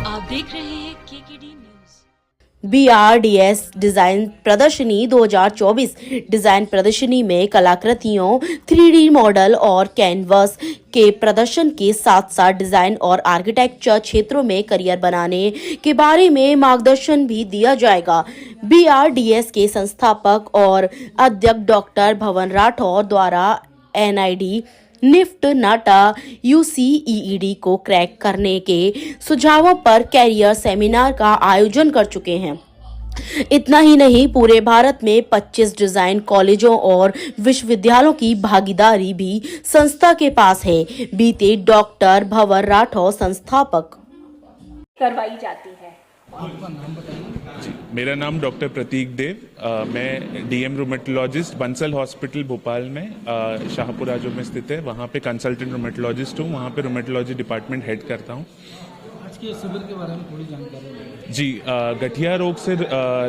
आप देख रहे हैं केकेडी न्यूज। BRDS डिजाइन प्रदर्शनी 2024 डिजाइन प्रदर्शनी में कलाकृतियों, 3D मॉडल और कैनवस के प्रदर्शन के साथ साथ डिजाइन और आर्किटेक्चर क्षेत्रों में करियर बनाने के बारे में मार्गदर्शन भी दिया जाएगा। BRDS के संस्थापक और अध्यक्ष डॉक्टर भवन राठौर द्वारा NID निफ्ट नाटा UCEED को क्रैक करने के सुझावों पर कैरियर सेमिनार का आयोजन कर चुके हैं। इतना ही नहीं, पूरे भारत में 25 डिजाइन कॉलेजों और विश्वविद्यालयों की भागीदारी भी संस्था के पास है। बीते डॉक्टर भवन राठौर संस्थापक करवाई जाती है। आपका नाम बताइए। जी, मेरा नाम डॉक्टर प्रतीक देव। मैं DM rheumatologist Bansal hospital Bhopal में शाहपुरा जो में स्थित है, वहाँ पे कंसल्टेंट रोमेटोलॉजिस्ट हूँ। वहाँ पे रोमेटोलॉजी डिपार्टमेंट हेड करता हूँ। आज के शिविर के बारे में थोड़ी जानकारी दें। जी, गठिया रोग से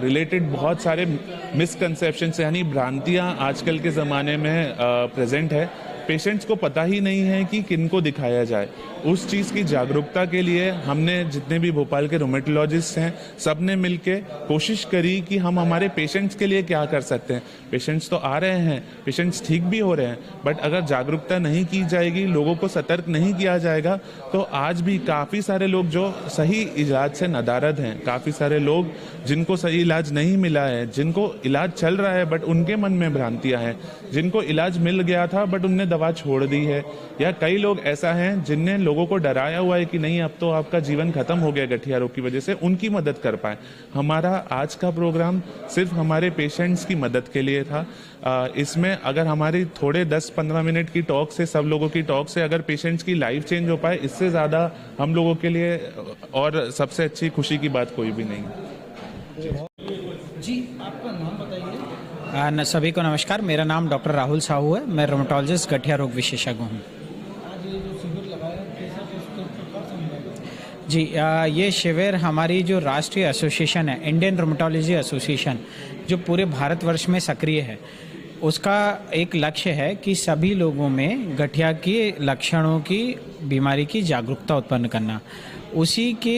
रिलेटेड बहुत सारे मिसकंसेप्शंस यानी भ्रांतियाँ आजकल के ज़माने में प्रेजेंट है। पेशेंट्स को पता ही नहीं है कि किनको दिखाया जाए। उस चीज़ की जागरूकता के लिए हमने जितने भी भोपाल के रोमेटोलॉजिस्ट हैं, सब ने मिलके कोशिश करी कि हम हमारे पेशेंट्स के लिए क्या कर सकते हैं। पेशेंट्स तो आ रहे हैं, पेशेंट्स ठीक भी हो रहे हैं, बट अगर जागरूकता नहीं की जाएगी, लोगों को सतर्क नहीं किया जाएगा, तो आज भी काफ़ी सारे लोग जो सही इलाज से नदारद हैं, काफ़ी सारे लोग जिनको सही इलाज नहीं मिला है, जिनको इलाज चल रहा है बट उनके मन में भ्रांतियाँ हैं, जिनको इलाज मिल गया था बट उनने दवा छोड़ दी है, या कई लोग ऐसा हैं जिनने लोगों को डराया हुआ है कि नहीं अब तो आपका जीवन खत्म हो गया गठिया रोग की वजह से, उनकी मदद कर पाए। हमारा आज का प्रोग्राम सिर्फ हमारे पेशेंट्स की मदद के लिए था। इसमें अगर हमारी थोड़े 10-15 मिनट की टॉक से, सब लोगों की टॉक से अगर पेशेंट्स की लाइफ चेंज हो पाए, इससे ज़्यादा हम लोगों के लिए और सबसे अच्छी खुशी की बात कोई भी नहीं। जी, आपका नाम बताइए। सभी को नमस्कार। मेरा नाम डॉक्टर राहुल साहू है। मैं रोमेटोलॉजिस्ट गठिया रोग विशेषज्ञ हूँ। आज ये जो शिविर लगाया कैसा समझा? जी, ये शिविर हमारी जो राष्ट्रीय एसोसिएशन है, इंडियन रोमेटोलॉजी एसोसिएशन, जो पूरे भारतवर्ष में सक्रिय है, उसका एक लक्ष्य है कि सभी लोगों में गठिया के लक्षणों की बीमारी की जागरूकता उत्पन्न करना। उसी के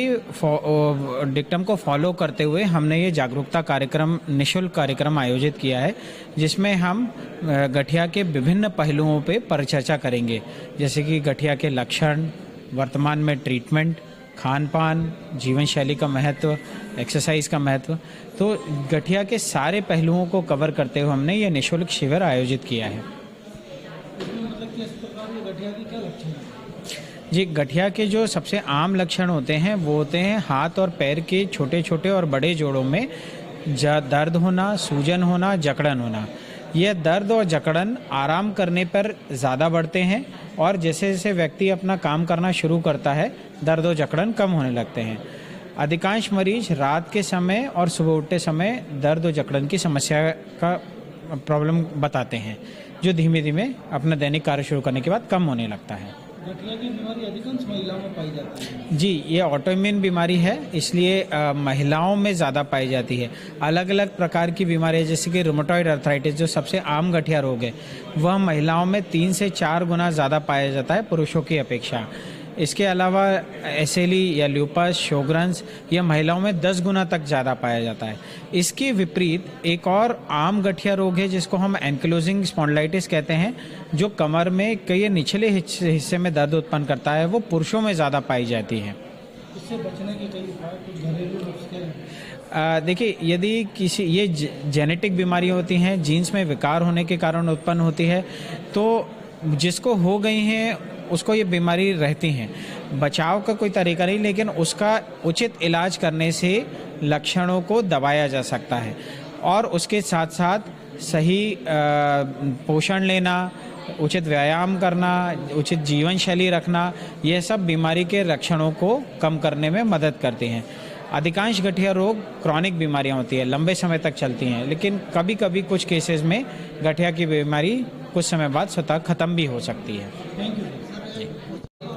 डिक्टम को फॉलो करते हुए हमने ये जागरूकता कार्यक्रम, निःशुल्क कार्यक्रम आयोजित किया है, जिसमें हम गठिया के विभिन्न पहलुओं पे परिचर्चा करेंगे, जैसे कि गठिया के लक्षण, वर्तमान में ट्रीटमेंट, खान पान, जीवन शैली का महत्व, एक्सरसाइज का महत्व। तो गठिया के सारे पहलुओं को कवर करते हुए हमने ये निःशुल्क शिविर आयोजित किया है। मतलब कि इस प्रकार ये गठिया के क्या लक्षण हैं? जी, गठिया के जो सबसे आम लक्षण होते हैं वो होते हैं हाथ और पैर के छोटे छोटे और बड़े जोड़ों में दर्द होना, सूजन होना, जकड़न होना। यह दर्द और जकड़न आराम करने पर ज़्यादा बढ़ते हैं और जैसे जैसे व्यक्ति अपना काम करना शुरू करता है, दर्द और जकड़न कम होने लगते हैं। अधिकांश मरीज रात के समय और सुबह उठते समय दर्द और जकड़न की समस्या का प्रॉब्लम बताते हैं, जो धीमे धीमे अपना दैनिक कार्य शुरू करने के बाद कम होने लगता है। गठिया की बीमारी अधिकांश महिलाओं में पाई जाती है। जी, ये ऑटोइम्यून बीमारी है, इसलिए महिलाओं में ज़्यादा पाई जाती है। अलग अलग प्रकार की बीमारी जैसे कि रूमेटॉइड अर्थराइटिस, जो सबसे आम गठिया रोग है, वह महिलाओं में 3 से 4 गुना ज़्यादा पाया जाता है पुरुषों की अपेक्षा। इसके अलावा SLE या ल्यूपस, शोगरन्स, यह महिलाओं में 10 गुना तक ज़्यादा पाया जाता है। इसके विपरीत एक और आम गठिया रोग है जिसको हम एंकिलोजिंग स्पॉन्डिलाइटिस कहते हैं, जो कमर में कई निचले हिस्से में दर्द उत्पन्न करता है, वो पुरुषों में ज़्यादा पाई जाती है। इससे बचने के कई उपाय, कुछ घरेलू नुस्खे हैं? देखिए, यदि किसी ये जेनेटिक बीमारी होती हैं, जीन्स में विकार होने के कारण उत्पन्न होती है, तो जिसको हो गई हैं उसको ये बीमारी रहती हैं। बचाव का कोई तरीका नहीं, लेकिन उसका उचित इलाज करने से लक्षणों को दबाया जा सकता है और उसके साथ साथ सही पोषण लेना, उचित व्यायाम करना, उचित जीवन शैली रखना, यह सब बीमारी के लक्षणों को कम करने में मदद करती हैं। अधिकांश गठिया रोग क्रॉनिक बीमारियां होती है, लंबे समय तक चलती हैं, लेकिन कभी कभी कुछ केसेस में गठिया की बीमारी कुछ समय बाद स्वतः खत्म भी हो सकती है। Thank you.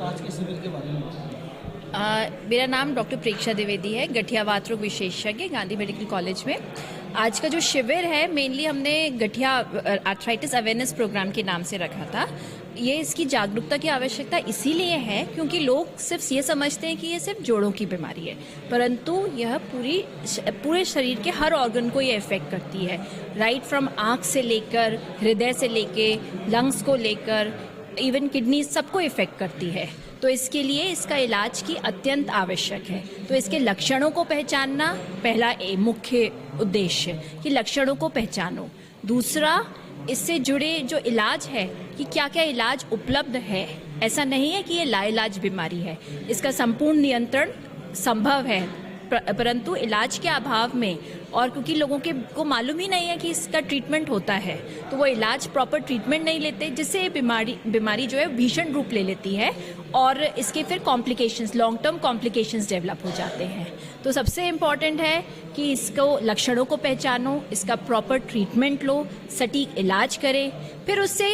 आज के शिविर के बारे में मेरा नाम डॉक्टर प्रेक्षा द्विवेदी है, गठिया वात रोग विशेषज्ञ, गांधी मेडिकल कॉलेज में। आज का जो शिविर है, मेनली हमने गठिया आर्थराइटिस अवेयरनेस प्रोग्राम के नाम से रखा था। ये इसकी जागरूकता की आवश्यकता इसीलिए है क्योंकि लोग सिर्फ ये समझते हैं कि ये सिर्फ जोड़ों की बीमारी है, परंतु यह पूरे शरीर के हर ऑर्गन को ये इफेक्ट करती है, राइट फ्रॉम आँख से लेकर हृदय से लेके लंग्स को लेकर इवन किडनी सबको इफेक्ट करती है। तो इसके लिए इसका इलाज की अत्यंत आवश्यक है। तो इसके लक्षणों को पहचानना पहला मुख्य उद्देश्य कि लक्षणों को पहचानो। दूसरा, इससे जुड़े जो इलाज है कि क्या क्या इलाज उपलब्ध है। ऐसा नहीं है कि ये लाइलाज बीमारी है, इसका संपूर्ण नियंत्रण संभव है, परंतु इलाज के अभाव में और क्योंकि लोगों को मालूम ही नहीं है कि इसका ट्रीटमेंट होता है, तो वो इलाज प्रॉपर ट्रीटमेंट नहीं लेते, जिससे बीमारी जो है भीषण रूप ले लेती है और इसके फिर complications, long term complications develop हो जाते हैं। तो सबसे इम्पॉर्टेंट है कि इसको लक्षणों को पहचानो, इसका प्रॉपर ट्रीटमेंट लो, सटीक इलाज करें। फिर उससे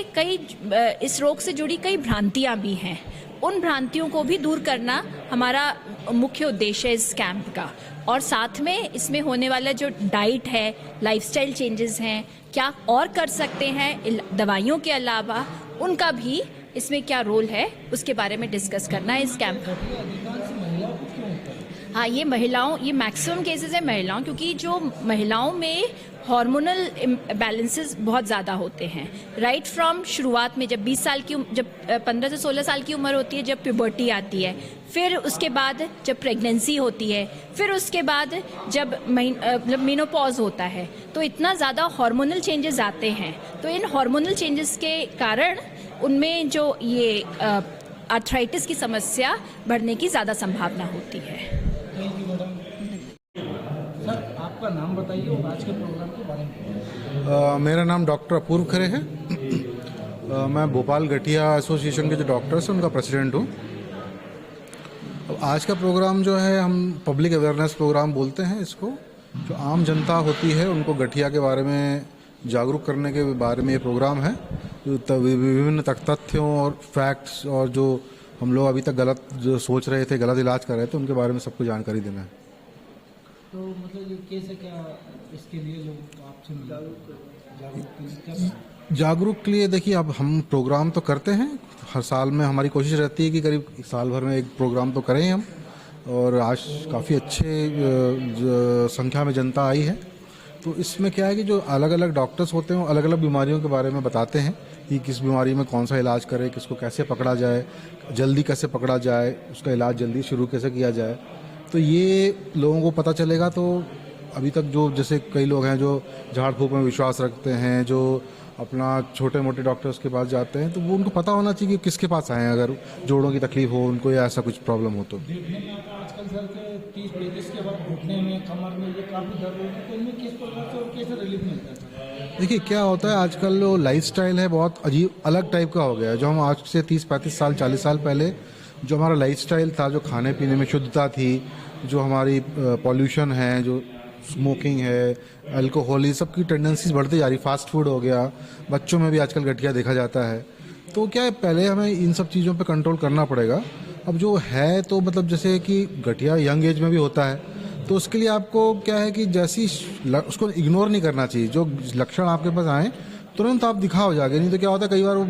इस रोग से जुड़ी कई भ्रांतियाँ भी हैं, उन भ्रांतियों को भी दूर करना हमारा मुख्य उद्देश्य है इस कैंप का। और साथ में इसमें होने वाला जो डाइट है, लाइफस्टाइल चेंजेस हैं, क्या और कर सकते हैं दवाइयों के अलावा, उनका भी इसमें क्या रोल है उसके बारे में डिस्कस करना है इस कैंप में। हाँ, ये मैक्सिमम केसेस है महिलाओं, क्योंकि जो महिलाओं में हार्मोनल बैलेंसेस बहुत ज़्यादा होते हैं, राइट फ्रॉम शुरुआत में जब 15 से 16 साल की उम्र होती है, जब प्यूबर्टी आती है, फिर उसके बाद जब प्रेगनेंसी होती है, फिर उसके बाद जब मेनोपॉज होता है, तो इतना ज़्यादा हार्मोनल चेंजेस आते हैं। तो इन हार्मोनल चेंजेस के कारण उनमें जो ये आर्थराइटिस की समस्या बढ़ने की ज़्यादा संभावना होती है। सर, आपका नाम बताइए और आज के प्रोग्राम के बारे में। मेरा नाम डॉक्टर अपूर्व खरे है। मैं भोपाल गठिया एसोसिएशन के जो डॉक्टर्स हैं उनका प्रेसिडेंट हूँ। अब आज का प्रोग्राम जो है हम पब्लिक अवेयरनेस प्रोग्राम बोलते हैं इसको। जो आम जनता होती है उनको गठिया के बारे में जागरूक करने के बारे में ये प्रोग्राम है। विभिन्न तथ्यों और फैक्ट्स और जो हम लोग अभी तक गलत जो सोच रहे थे, गलत इलाज कर रहे थे, उनके बारे में सबको जानकारी देना है। तो मतलब ये कैसे क्या इसके लिए लोग आपसे जागरूक के लिए देखिए, अब हम प्रोग्राम तो करते हैं हर साल में। हमारी कोशिश रहती है कि करीब साल भर में एक प्रोग्राम तो करें हम, और आज काफ़ी अच्छे संख्या में जनता आई है। तो इसमें क्या है कि जो अलग अलग डॉक्टर्स होते हैं वो अलग अलग बीमारियों के बारे में बताते हैं कि किस बीमारी में कौन सा इलाज करें, किसको कैसे पकड़ा जाए, जल्दी कैसे पकड़ा जाए, उसका इलाज जल्दी शुरू कैसे किया जाए। तो ये लोगों को पता चलेगा। तो अभी तक जो जैसे कई लोग हैं जो झाड़ फूक में विश्वास रखते हैं, जो अपना छोटे मोटे डॉक्टर्स के पास जाते हैं, तो वो उनको पता होना चाहिए कि किसके पास आए अगर जोड़ों की तकलीफ हो उनको या ऐसा कुछ प्रॉब्लम हो। तो देखने में आता आजकल सर के 30-35 के बाद घुटने में, कमर में ये काफ़ी दर्द होती है, तो इनमें किस प्रकार से और कैसे रिलीफ मिलता है? देखिए क्या होता है, आजकल जो लाइफस्टाइल है बहुत अजीब अलग टाइप का हो गया है। जो हम आज से 30-35 साल 40 साल पहले जो हमारा लाइफस्टाइल था, जो खाने पीने में शुद्धता थी, जो हमारी पॉल्यूशन है, जो स्मोकिंग है, अल्कोहल, ये सब की टेंडेंसीज बढ़ती जा रही। फास्ट फूड हो गया, बच्चों में भी आजकल गठिया देखा जाता है। तो क्या है, पहले हमें इन सब चीज़ों पे कंट्रोल करना पड़ेगा। अब जो है तो मतलब जैसे कि गठिया यंग एज में भी होता है, तो उसके लिए आपको क्या है कि जैसी उसको इग्नोर नहीं करना चाहिए। जो लक्षण आपके पास आए तुरंत आप दिखाओ जाके, नहीं तो क्या होता है कई बार वो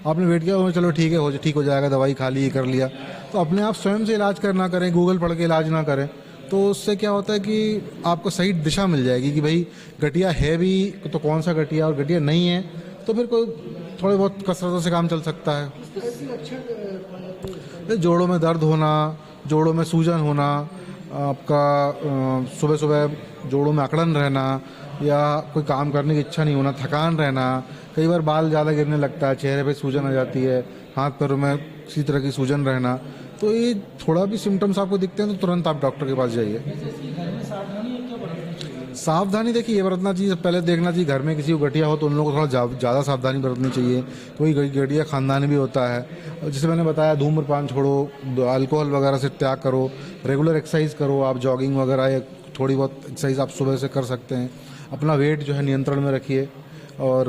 आपने वेट किया, चलो ठीक है ठीक हो जाएगा, दवाई खा ली, कर लिया। तो अपने आप स्वयं से इलाज करना करें, गूगल पढ़ के इलाज ना करें। तो उससे क्या होता है कि आपको सही दिशा मिल जाएगी कि भाई गठिया है भी तो कौन सा गठिया, और गठिया नहीं है तो फिर कोई थोड़े बहुत कसरतों से काम चल सकता है। जोड़ों में दर्द होना, जोड़ों में सूजन होना, आपका सुबह सुबह जोड़ों में अकड़न रहना, या कोई काम करने की इच्छा नहीं होना, थकान रहना, कई बार बाल ज़्यादा गिरने लगता है, चेहरे पे सूजन आ जाती है, हाथ पैरों में किसी तरह की सूजन रहना। तो ये थोड़ा भी सिम्टम्स आपको दिखते हैं तो तुरंत आप डॉक्टर के पास जाइए। सावधानी देखिए ये बरतना चाहिए, पहले देखना चाहिए घर में किसी को गठिया हो तो उन लोगों को थोड़ा ज़्यादा सावधानी बरतनी चाहिए। कोई गठिया खानदानी भी होता है। जैसे मैंने बताया, धूम्रपान छोड़ो, अल्कोहल वगैरह से त्याग करो, रेगुलर एक्सरसाइज करो, आप जॉगिंग वगैरह या थोड़ी बहुत एक्सरसाइज आप सुबह से कर सकते हैं। अपना वेट जो है नियंत्रण में रखिए, और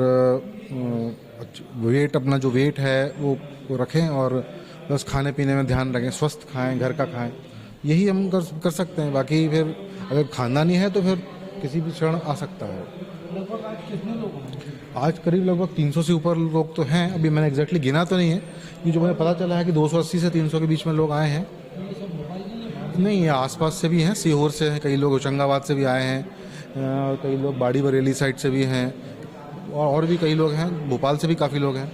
वेट अपना जो वेट है वो रखें, और बस खाने पीने में ध्यान रखें, स्वस्थ खाएं, घर का खाएं। यही हम कर सकते हैं। बाकी फिर अगर खानदानी है तो फिर किसी भी क्षण आ सकता है। लगभग आज कितने लोग हैं? आज करीब लगभग 300 से ऊपर लोग तो हैं, अभी मैंने एग्जैक्टली गिना तो नहीं है, ये जो मुझे पता चला है कि 280 से 300 के बीच में लोग आए हैं। नहीं, ये आसपास से भी हैं, सीहोर से हैं कई लोग, होशंगाबाद से भी आए हैं, कई लोग बाड़ी बरेली साइड से भी हैं, और भी कई लोग हैं, भोपाल से भी काफ़ी लोग हैं।